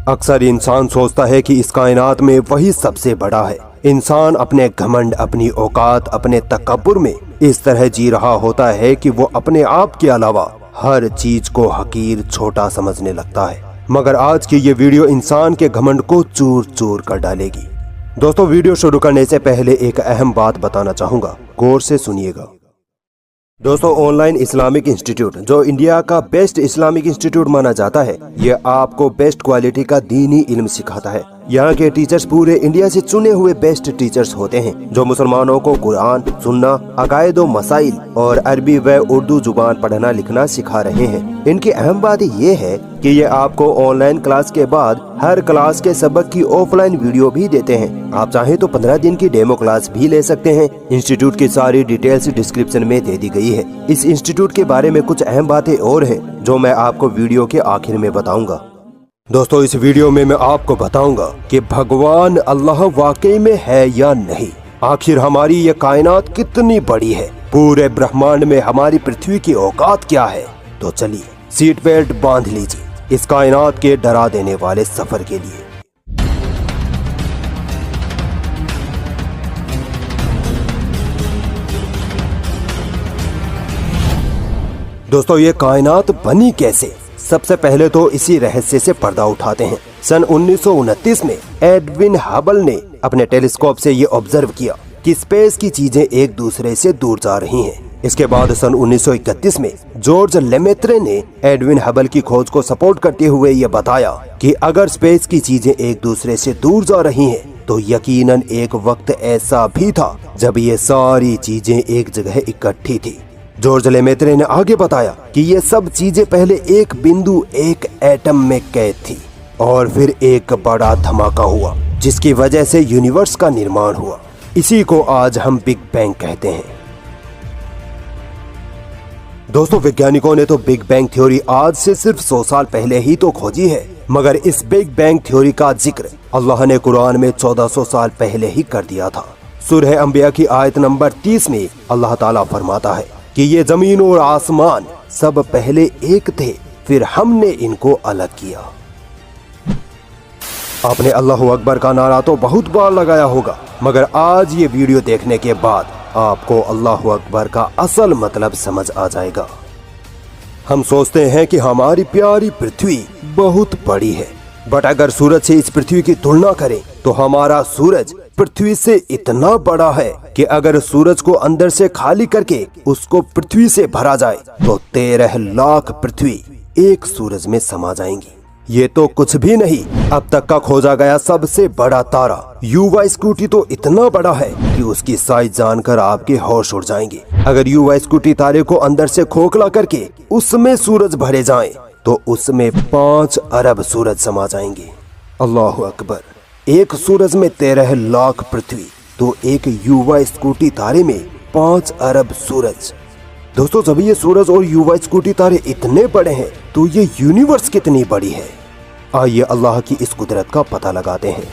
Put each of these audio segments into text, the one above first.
अक्सर इंसान सोचता है कि इस कायनात में वही सबसे बड़ा है। इंसान अपने घमंड, अपनी औकात, अपने तकब्बुर में इस तरह जी रहा होता है कि वो अपने आप के अलावा हर चीज को हकीर, छोटा समझने लगता है। मगर आज की ये वीडियो इंसान के घमंड को चूर चूर कर डालेगी। दोस्तों, वीडियो शुरू करने से पहले एक अहम बात बताना चाहूंगा, गौर से सुनिएगा। दोस्तों, ऑनलाइन इस्लामिक इंस्टीट्यूट जो इंडिया का बेस्ट इस्लामिक इंस्टीट्यूट माना जाता है, ये आपको बेस्ट क्वालिटी का दीनी इल्म सिखाता है। यहाँ के टीचर्स पूरे इंडिया से चुने हुए बेस्ट टीचर्स होते हैं जो मुसलमानों को कुरान, सुन्ना, अकायद व मसाइल और अरबी व उर्दू जुबान पढ़ना लिखना सिखा रहे हैं। इनकी अहम बात ये है कि ये आपको ऑनलाइन क्लास के बाद हर क्लास के सबक की ऑफलाइन वीडियो भी देते हैं। आप चाहें तो 15 दिन की डेमो क्लास भी ले सकते हैं। इंस्टीट्यूट की सारी डिटेल्स डिस्क्रिप्शन में दे दी गई है। इस इंस्टीट्यूट के बारे में कुछ अहम बातें और हैं जो मैं आपको वीडियो के आखिर में बताऊंगा। दोस्तों, इस वीडियो में मैं आपको बताऊंगा कि भगवान अल्लाह वाकई में है या नहीं। आखिर हमारी ये कायनात कितनी बड़ी है, पूरे ब्रह्मांड में हमारी पृथ्वी की औकात क्या है। तो चलिए सीट बेल्ट बांध लीजिए इस कायनात के डरा देने वाले सफर के लिए। दोस्तों, ये कायनात बनी कैसे? सबसे पहले तो इसी रहस्य से पर्दा उठाते हैं। सन 1929 में एडविन हबल ने अपने टेलीस्कोप से ये ऑब्जर्व किया कि स्पेस की चीजें एक दूसरे से दूर जा रही हैं। इसके बाद सन 1931 में जॉर्ज लेमेत्रे ने एडविन हबल की खोज को सपोर्ट करते हुए ये बताया कि अगर स्पेस की चीजें एक दूसरे से दूर जा रही हैं, तो यकीनन एक वक्त ऐसा भी था जब ये सारी चीजें एक जगह इकट्ठी थी। जॉर्ज लेमेत्रे ने आगे बताया कि ये सब चीजें पहले एक बिंदु, एक एटम में कैद थी और फिर एक बड़ा धमाका हुआ जिसकी वजह से यूनिवर्स का निर्माण हुआ। इसी को आज हम बिग बैंग कहते हैं। दोस्तों, वैज्ञानिकों ने तो बिग बैंग थ्योरी आज से सिर्फ 100 साल पहले ही तो खोजी है, मगर इस बिग बैंग थ्योरी का जिक्र अल्लाह ने कुरान में 1400 साल पहले ही कर दिया था। सूरह अंबिया की आयत नंबर 30 में अल्लाह ताला फरमाता है कि ये जमीन और आसमान सब पहले एक थे, फिर हमने इनको अलग किया। आपने अल्लाहु अकबर का नारा तो बहुत बार लगाया होगा, मगर आज ये वीडियो देखने के बाद आपको अल्लाहु अकबर का असल मतलब समझ आ जाएगा। हम सोचते हैं कि हमारी प्यारी पृथ्वी बहुत बड़ी है, बट अगर सूरज से इस पृथ्वी की तुलना करें तो हमारा सूरज पृथ्वी से इतना बड़ा है कि अगर सूरज को अंदर से खाली करके उसको पृथ्वी से भरा जाए तो 13 लाख पृथ्वी एक सूरज में समा जाएंगी। ये तो कुछ भी नहीं, अब तक का खोजा गया सबसे बड़ा तारा युवा स्कूटी तो इतना बड़ा है कि उसकी साइज जानकर आपके होश उड़ जाएंगे। अगर युवा स्कूटी तारे को अंदर से खोखला करके उसमें सूरज भरे जाएं, तो उसमें 5 अरब सूरज समा जाएंगे। अल्लाहु अकबर। एक सूरज में 13 लाख पृथ्वी, तो एक युवा स्कूटी तारे में 5 अरब सूरज। दोस्तों, जब ये सूरज और युवा स्कूटी तारे इतने बड़े हैं तो ये यूनिवर्स कितनी बड़ी है। आइए अल्लाह की इस कुदरत का पता लगाते हैं।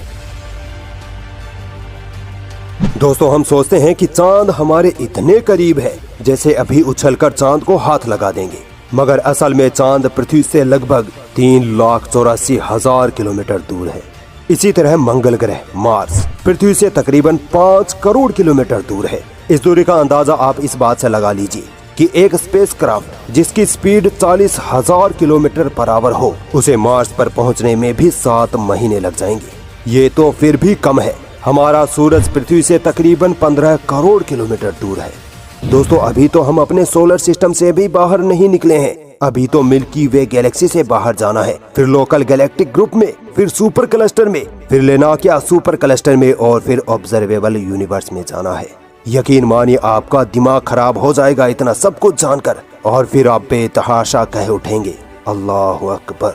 दोस्तों, हम सोचते हैं कि चांद हमारे इतने करीब है जैसे अभी उछलकर चांद को हाथ लगा देंगे, मगर असल में चांद पृथ्वी से लगभग 3,84,000 किलोमीटर दूर है। इसी तरह मंगल ग्रह मार्स पृथ्वी से तकरीबन 5 करोड़ किलोमीटर दूर है। इस दूरी का अंदाजा आप इस बात से लगा लीजिए कि एक स्पेसक्राफ्ट जिसकी स्पीड 40,000 किलोमीटर पर आवर हो, उसे मार्स पर पहुंचने में भी 7 महीने लग जाएंगे। ये तो फिर भी कम है। हमारा सूरज पृथ्वी से तकरीबन 15 करोड़ किलोमीटर दूर है। दोस्तों, अभी तो हम अपने सोलर सिस्टम से भी बाहर नहीं निकले हैं। अभी तो मिल्की वे गैलेक्सी से बाहर जाना है, फिर लोकल गैलेक्टिक ग्रुप में, फिर सुपर क्लस्टर में, फिर लेनाकिया सुपर क्लस्टर में और फिर ऑब्जर्वेबल यूनिवर्स में जाना है। यकीन मानिए आपका दिमाग खराब हो जाएगा इतना सब कुछ जानकर, और फिर आप बेतहाशा कह उठेंगे अल्लाहु अकबर।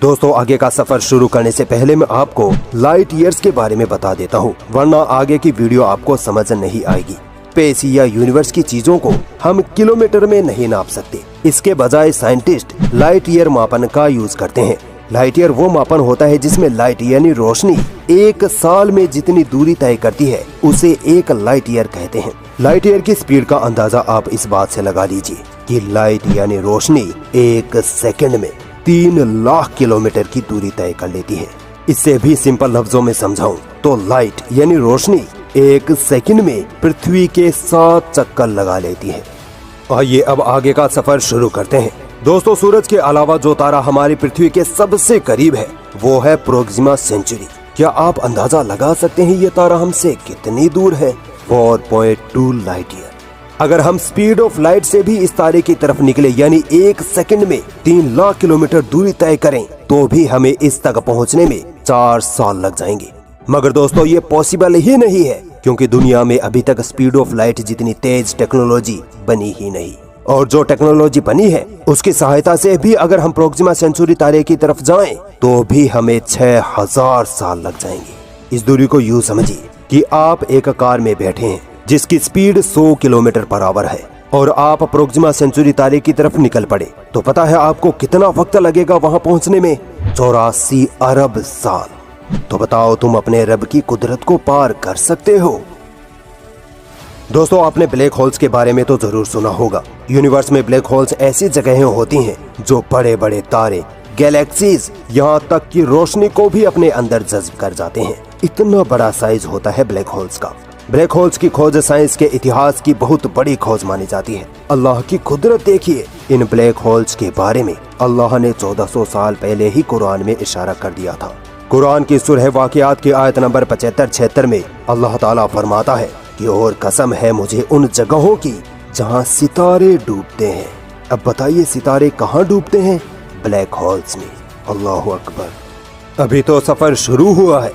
दोस्तों, आगे का सफर शुरू करने से पहले मैं आपको लाइट ईयर्स के बारे में बता देता हूँ, वरना आगे की वीडियो आपको समझ नहीं आएगी। स्पेस या यूनिवर्स की चीजों को हम किलोमीटर में नहीं नाप सकते। इसके बजाय साइंटिस्ट लाइट ईयर मापन का यूज करते हैं। लाइट ईयर वो मापन होता है जिसमें लाइट यानी रोशनी एक साल में जितनी दूरी तय करती है उसे एक लाइट ईयर कहते हैं। लाइट ईयर की स्पीड का अंदाजा आप इस बात से लगा लीजिए कि लाइट यानी रोशनी एक सेकंड में 3 लाख किलोमीटर की दूरी तय कर लेती है। इससे भी सिंपल लफ्जों में समझाऊं तो लाइट यानी रोशनी 1 सेकंड में पृथ्वी के 7 चक्कर लगा लेती है। आइए अब आगे का सफर शुरू करते हैं। दोस्तों, सूरज के अलावा जो तारा हमारी पृथ्वी के सबसे करीब है वो है प्रोक्सिमा सेंचुरी। क्या आप अंदाजा लगा सकते हैं ये तारा हमसे कितनी दूर है? 4.2 लाइट ईयर। अगर हम स्पीड ऑफ लाइट से भी इस तारे की तरफ निकले यानी 1 सेकंड में 3 लाख किलोमीटर दूरी तय करें तो भी हमें इस तक पहुंचने में 4 साल लग जाएंगे। मगर दोस्तों, ये पॉसिबल ही नहीं है क्योंकि दुनिया में अभी तक स्पीड ऑफ लाइट जितनी तेज टेक्नोलॉजी बनी ही नहीं। और जो टेक्नोलॉजी बनी है उसकी सहायता से भी अगर हम प्रोक्सिमा सेंचुरी तारे की तरफ जाएं तो भी हमें 6000 साल लग जाएंगे। इस दूरी को यूं समझिए कि आप एक कार में बैठे हैं जिसकी स्पीड 100 किलोमीटर पर आवर है और आप प्रोक्सिमा सेंचुरी तारे की तरफ निकल पड़े तो पता है आपको कितना वक्त लगेगा वहां पहुंचने में? 84 अरब साल। तो बताओ, तुम अपने रब की कुदरत को पार कर सकते हो? दोस्तों, आपने ब्लैक होल्स के बारे में तो जरूर सुना होगा। यूनिवर्स में ब्लैक होल्स ऐसी जगहें होती हैं जो बड़े बड़े तारे, गैलेक्सीज, यहाँ तक कि रोशनी को भी अपने अंदर जज्ब कर जाते हैं। इतना बड़ा साइज होता है ब्लैक होल्स का। ब्लैक होल्स की खोज साइंस के इतिहास की बहुत बड़ी खोज मानी जाती है। अल्लाह की कुदरत देखिए। इन ब्लैक होल्स के बारे में अल्लाह ने 1400 साल पहले ही कुरान में इशारा कर दिया था। कुरान की सूरह वाक़ियात की आयत नंबर 75-76 में अल्लाह ताला फरमाता है कि और कसम है मुझे उन जगहों की जहाँ सितारे डूबते हैं। अब बताइए, सितारे कहाँ डूबते हैं? ब्लैक होल्स में। अल्लाहु अकबर। अभी तो सफर शुरू हुआ है।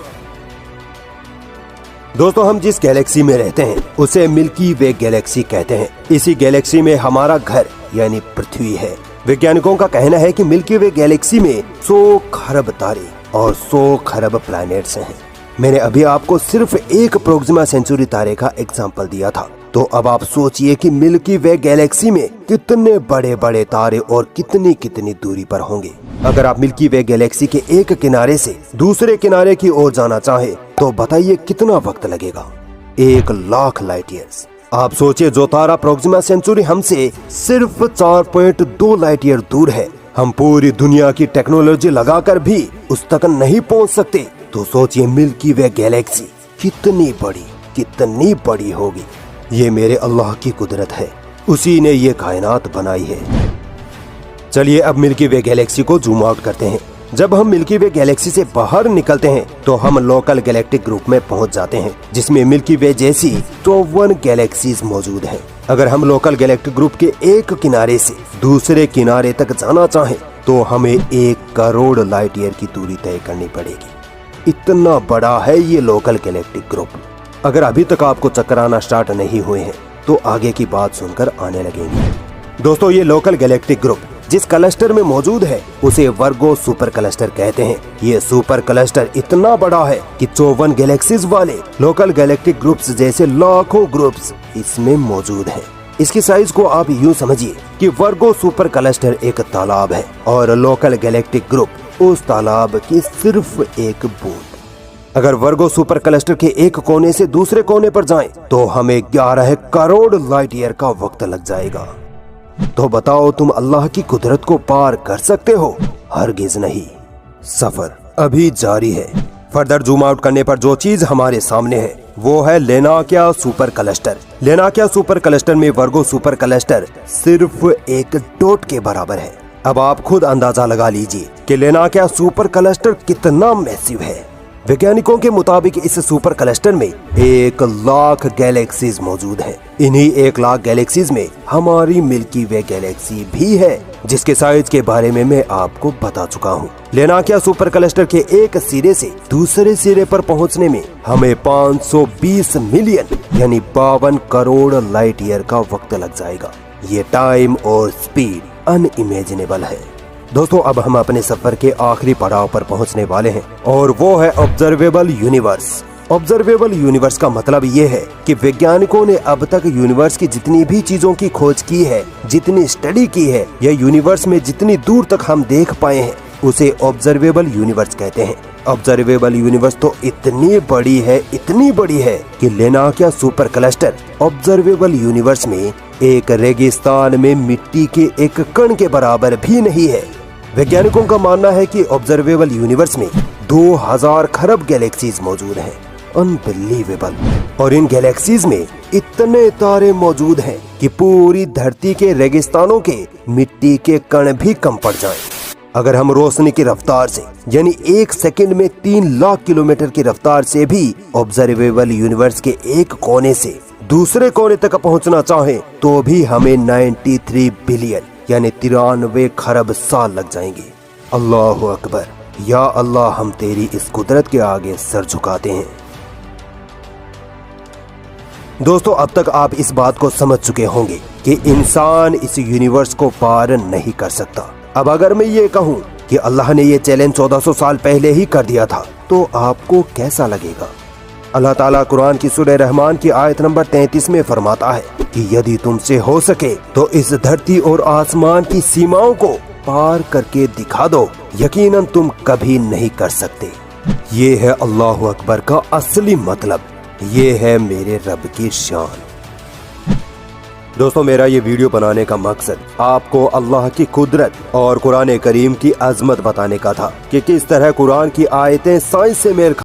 दोस्तों, हम जिस गैलेक्सी में रहते हैं उसे मिल्की वे गैलेक्सी कहते हैं। इसी गैलेक्सी में हमारा घर यानी पृथ्वी है। वैज्ञानिकों का कहना है कि मिल्की वे गैलेक्सी में 100 खरब तारे और 100 खरब प्लैनेट्स हैं। मैंने अभी आपको सिर्फ एक प्रोक्सिमा सेंचुरी तारे का एग्जाम्पल दिया था, तो अब आप सोचिए कि मिल्की वे गैलेक्सी में कितने बड़े बड़े तारे और कितनी कितनी दूरी पर होंगे। अगर आप मिल्की वे गैलेक्सी के एक किनारे से दूसरे किनारे की ओर जाना चाहे तो बताइए कितना वक्त लगेगा? 1 लाख लाइट ईयर्स। आप सोचिए, जो तारा प्रोक्सिमा सेंचुरी हमसे सिर्फ 4.2 लाइट ईयर दूर है, हम पूरी दुनिया की टेक्नोलॉजी लगाकर भी उस तक नहीं पहुंच सकते, तो सोचिए मिल्की वे गैलेक्सी कितनी बड़ी होगी। ये मेरे अल्लाह की कुदरत है, उसी ने ये कायनात बनाई है। चलिए अब मिल्की वे गैलेक्सी को जूम आउट करते हैं। जब हम मिल्की वे गैलेक्सी से बाहर निकलते हैं तो हम लोकल गैलेक्टिक ग्रुप में पहुंच जाते हैं, जिसमें मिल्की वे जैसी 54 गैलेक्सीज मौजूद हैं। अगर हम लोकल गैलेक्टिक ग्रुप के एक किनारे से दूसरे किनारे तक जाना चाहें तो हमें 1 करोड़ लाइट ईयर की दूरी तय करनी पड़ेगी। इतना बड़ा है ये लोकल गैलेक्टिक ग्रुप। अगर अभी तक आपको चक्कर आना स्टार्ट नहीं हुए हैं तो आगे की बात सुनकर आने लगेंगे। दोस्तों, ये लोकल गैलेक्टिक ग्रुप जिस क्लस्टर में मौजूद है उसे वर्गो सुपर क्लस्टर कहते हैं। ये सुपर क्लस्टर इतना बड़ा है कि 54 गैलेक्सीज वाले लोकल गैलेक्टिक ग्रुप्स जैसे लाखों ग्रुप्स इसमें मौजूद हैं। इसकी साइज को आप यूं समझिए कि वर्गो सुपर क्लस्टर एक तालाब है और लोकल गैलेक्टिक ग्रुप उस तालाब की सिर्फ एक बूंद। अगर वर्गो सुपर क्लस्टर के एक कोने से दूसरे कोने पर जाएं तो हमें 11 करोड़ लाइट ईयर का वक्त लग जाएगा। तो बताओ, तुम अल्लाह की कुदरत को पार कर सकते हो? हरगिज नहीं। सफर अभी जारी है। फर्दर जूम आउट करने पर जो चीज हमारे सामने है वो है लेनाकिया सुपर क्लस्टर। लेनाकिया सुपर क्लस्टर में वर्गो सुपर क्लस्टर सिर्फ एक डॉट के बराबर है। अब आप खुद अंदाजा लगा लीजिए कि लेनाकिया सुपर क्लस्टर कितना मैसिव है। वैज्ञानिकों के मुताबिक इस सुपर क्लस्टर में 1 लाख गैलेक्सीज मौजूद हैं। इन्हीं 1 लाख गैलेक्सीज में हमारी मिल्की वे गैलेक्सी भी है, जिसके साइज के बारे में मैं आपको बता चुका हूँ। लेनाकिया सुपर क्लस्टर के एक सिरे से दूसरे सिरे पर पहुँचने में हमें 520 मिलियन यानी 52 करोड़ लाइट ईयर का वक्त लग जाएगा। ये टाइम और स्पीड अनइमेजिनेबल है। दोस्तों, अब हम अपने सफर के आखिरी पड़ाव पर पहुंचने वाले हैं और वो है ऑब्जर्वेबल यूनिवर्स। ऑब्जर्वेबल यूनिवर्स का मतलब ये है कि वैज्ञानिकों ने अब तक यूनिवर्स की जितनी भी चीजों की खोज की है, जितनी स्टडी की है, या यूनिवर्स में जितनी दूर तक हम देख पाए हैं उसे ऑब्जर्वेबल यूनिवर्स कहते हैं। ऑब्जर्वेबल यूनिवर्स तो इतनी बड़ी है कि लेनाकिया सुपर क्लस्टर ऑब्जर्वेबल यूनिवर्स में एक रेगिस्तान में मिट्टी के एक कण के बराबर भी नहीं है। वैज्ञानिकों का मानना है कि ऑब्जर्वेबल यूनिवर्स में 2000 खरब गैलेक्सीज मौजूद हैं। अनबिलीवेबल। और इन गैलेक्सीज में इतने तारे मौजूद हैं कि पूरी धरती के रेगिस्तानों के मिट्टी के कण भी कम पड़ जाएं। अगर हम रोशनी की रफ्तार से यानी 1 सेकंड में 3 लाख किलोमीटर की रफ्तार से भी ऑब्जर्वेबल यूनिवर्स के एक कोने से दूसरे कोने तक पहुंचना चाहें तो भी हमें 93 बिलियन यानी 93 खरब साल लग जाएंगे। अल्लाह अकबर। या अल्लाह, हम तेरी इस कुदरत के आगे सर झुकाते हैं। दोस्तों, अब तक आप इस बात को समझ चुके होंगे कि इंसान इस यूनिवर्स को पार नहीं कर सकता। अब अगर मैं ये कहूँ कि अल्लाह ने ये चैलेंज 1400 साल पहले ही कर दिया था तो आपको कैसा लगेगा? अल्लाह ताला कुरान की सूरह रहमान की आयत नंबर 33 में फरमाता है कि यदि तुमसे हो सके तो इस धरती और आसमान की सीमाओं को पार करके दिखा दो, यकीनन तुम कभी नहीं कर सकते। ये है अल्लाह अकबर का असली मतलब, ये है मेरे रब की शान। दोस्तों, मेरा ये वीडियो बनाने का मकसद आपको अल्लाह की कुदरत और कुरान करीम की अजमत बताने का था कि किस तरह कुरान की आयतें साइंस से मेल